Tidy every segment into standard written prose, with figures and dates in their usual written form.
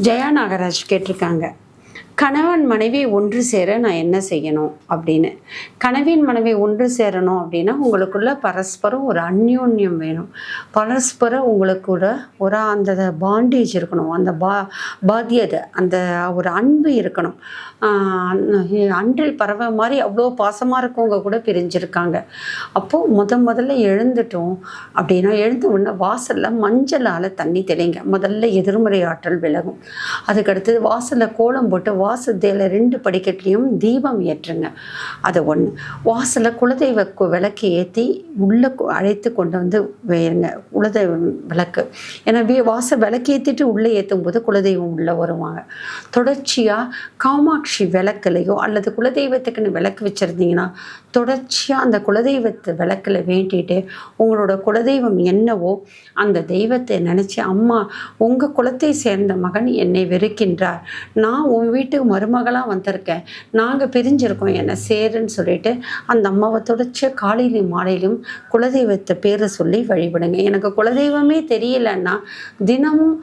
ஜெயா நாகராஜ் கேட்டிருக்காங்க, கணவன் மனைவி ஒன்று சேர நான் என்ன செய்யணும் அப்படின்னு. கணவன் மனைவி ஒன்று சேரணும் அப்படின்னா உங்களுக்குள்ள பரஸ்பரம் ஒரு அந்யோன்யம் வேணும். பரஸ்பரம் உங்களுக்கூட ஒரு அந்த பாண்டேஜ் இருக்கணும், அந்த பாத்தியதை, அந்த ஒரு அன்பு இருக்கணும். அன்றில் பறவை மாதிரி அவ்வளோ பாசமாக இருக்கவங்க கூட பிரிஞ்சிருக்காங்க. அப்போது முதல்ல எழுந்துட்டோம் அப்படின்னா, எழுந்த உடனே வாசலில் மஞ்சளால் தண்ணி தெளிங்க. முதல்ல எதிர்மறை ஆற்றல் விலகும். அதுக்கடுத்தது வாசலில் கோலம் போட்டு வாசத்தில் 2 படிக்கட்லேயும் தீபம் ஏற்றுங்க. அது ஒன்று. வாசலில் குலதெய்வ விளக்கு ஏற்றி உள்ளே அழைத்து கொண்டு வந்து வைங்க, குலதெய்வ விளக்கு. ஏன்னா வாசல் விளக்கு ஏற்றிட்டு உள்ளே ஏற்றும் போது குலதெய்வம் உள்ளே வருவாங்க. தொடர்ச்சியாக காமாட்சி விளக்குலையோ அல்லது குலதெய்வத்துக்குன்னு விளக்கு வச்சுருந்தீங்கன்னா தொடர்ச்சியாக அந்த குலதெய்வத்து விளக்கில் வேண்டிட்டு உங்களோட குலதெய்வம் என்னவோ அந்த தெய்வத்தை நினச்சி, அம்மா உங்கள் குலத்தை சேர்ந்த மகன் என்னை வெறுக்கின்றார், நான் உன் வீட்டுக்கு மருமகளாக வந்திருக்கேன், நாங்கள் பிரிஞ்சிருக்கோம், என்னை சேருன்னு சொல்லிட்டு அந்த அம்மாவை தொடர்ச்சியாக காலையிலும் மாலையிலும் குலதெய்வத்தை பேரை சொல்லி வழிபடுங்க. எனக்கு குலதெய்வமே தெரியலன்னா தினமும்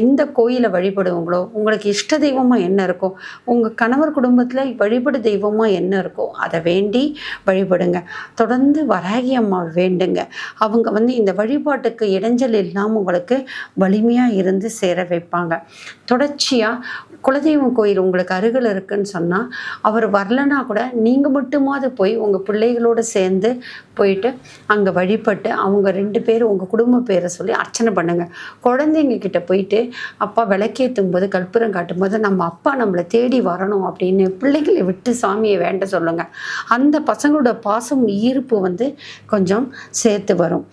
எந்த கோயிலை வழிபடுவங்களோ, உங்களுக்கு இஷ்ட தெய்வமாக என்ன இருக்கோ, உங்கள் கணவர் குடும்பத்தில் வழிபடு தெய்வமாக என்ன இருக்கோ அதை வேண்டி வழிபடுங்க. தொடர்ந்து வராகி அம்மா வேண்டுங்க. அவங்க இந்த வழிபாட்டுக்கு இடைஞ்சல் இல்லாமல் உங்களுக்கு வலிமையாக இருந்து சேர வைப்பாங்க. தொடர்ச்சியாக குலதெய்வம் கோயில் உங்களுக்கு அருகில் இருக்குன்னு சொன்னால் அவர் வரலன்னா கூட நீங்கள் மட்டுமாவது போய் உங்கள் பிள்ளைகளோடு சேர்ந்து போயிட்டு அங்கே வழிபட்டு அவங்க 2 பேரும் உங்கள் குடும்ப பேரை சொல்லி அர்ச்சனை பண்ணுங்கள். குழந்தைங்க கிட்ட போயிட்டு அப்பா விளக்கேற்றும் போது கற்பூரம் காட்டும் போது நம்ம அப்பா நம்மளை தேடி வரணும் அப்படின்னு பிள்ளைகளை விட்டு சாமியை வேண்ட சொல்லுங்கள். அந்த பசங்களோட பாசம் ஈர்ப்பு கொஞ்சம் சேர்த்து வரும்.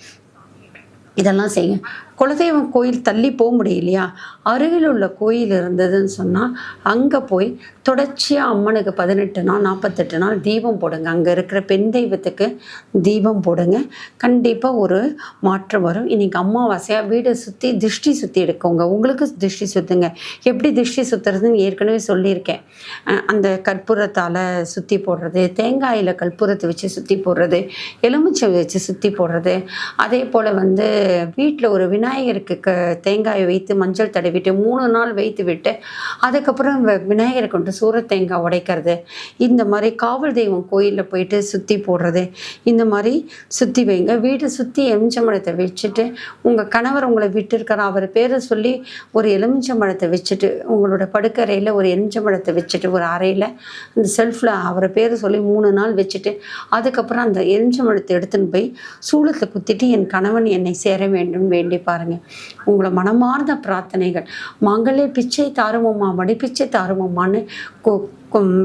இதெல்லாம் செய்யுங்க. குலதெய்வம் கோயில் தள்ளி போக முடியலையா, அருகில் உள்ள கோயில் இருந்ததுன்னு சொன்னால் அங்கே போய் தொடர்ச்சியாக அம்மனுக்கு 18 நாள் 48 நாள் தீபம் போடுங்க. அங்கே இருக்கிற பெண் தெய்வத்துக்கு தீபம் போடுங்க. கண்டிப்பாக ஒரு மாற்றம் வரும். இன்றைக்கி அமாவாசையாக வீடை சுற்றி திருஷ்டி சுற்றி எடுக்கோங்க. உங்களுக்கு திருஷ்டி சுற்றுங்க. எப்படி திருஷ்டி சுற்றுறதுன்னு ஏற்கனவே சொல்லியிருக்கேன். அந்த கற்பூரத்தால் சுற்றி போடுறது, தேங்காயில் கற்பூரத்தை வச்சு சுற்றி போடுறது, எலுமிச்சை வச்சு சுற்றி போடுறது. அதே போல் வீட்டில் ஒரு விநாயகருக்கு தேங்காயை வைத்து மஞ்சள் தடவிட்டு 3 நாள் வைத்து விட்டு அதுக்கப்புறம் விநாயகரை கொண்டு சூர தேங்காய் உடைக்கிறது. இந்த மாதிரி காவல் தெய்வம் கோயிலில் போயிட்டு சுற்றி போடுறது. இந்த மாதிரி சுற்றி வைங்க. வீட்டை சுற்றி எலுமிச்சம்பழத்தை வச்சுட்டு உங்கள் கணவர் உங்களை விட்டுருக்கிற அவர் பேரை சொல்லி ஒரு எலுமிச்சம்பழத்தை வச்சுட்டு உங்களோட படுக்கறையில் ஒரு எலுமிச்சம்பழத்தை வச்சுட்டு ஒரு அறையில் அந்த செல்ஃபில் அவரை பேரை சொல்லி 3 நாள் வச்சுட்டு அதுக்கப்புறம் அந்த எலுமிச்சம்பழத்தை எடுத்துன்னு போய் சூளத்தை குத்திட்டு என் கணவன் என்னை சேர வேண்டும் வேண்டி பாருங்க. உங்களை மனமார்ந்த பிரார்த்தனைகள், மங்களே பிச்சை தாருமம்மா, மடி பிச்சை தாருமம்மான்னு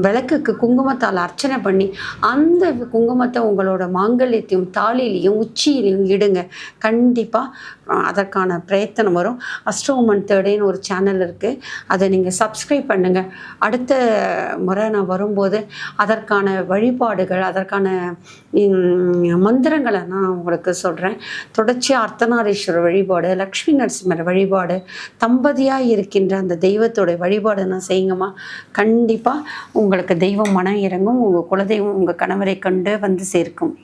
விளக்குக்கு குங்குமத்தால் அர்ச்சனை பண்ணி அந்த குங்குமத்தை உங்களோட மாங்கல்யத்தையும் தாலிலையும் உச்சியிலையும் இடுங்க. கண்டிப்பாக அதற்கான பிரயத்தனம் வரும். அஸ்ட்ரோமன் தேர்டேன்னு ஒரு சேனல் இருக்குது, அதை நீங்கள் சப்ஸ்கிரைப் பண்ணுங்கள். அடுத்த முறை நான் வரும்போது அதற்கான வழிபாடுகள், அதற்கான மந்திரங்களை நான் உங்களுக்கு சொல்கிறேன். தொடர்ச்சியாக அர்த்தநாரீஸ்வரர் வழிபாடு, லக்ஷ்மி நரசிம்மர் வழிபாடு, தம்பதியாக இருக்கின்ற அந்த தெய்வத்தோட வழிபாடு நான் செய்யுங்கம்மா. கண்டிப்பாக உங்களுக்கு தெய்வம் மனம் இறங்கும். உங்கள் குலதெய்வம் உங்கள் கணவரை கண்டு சேர்க்கும்.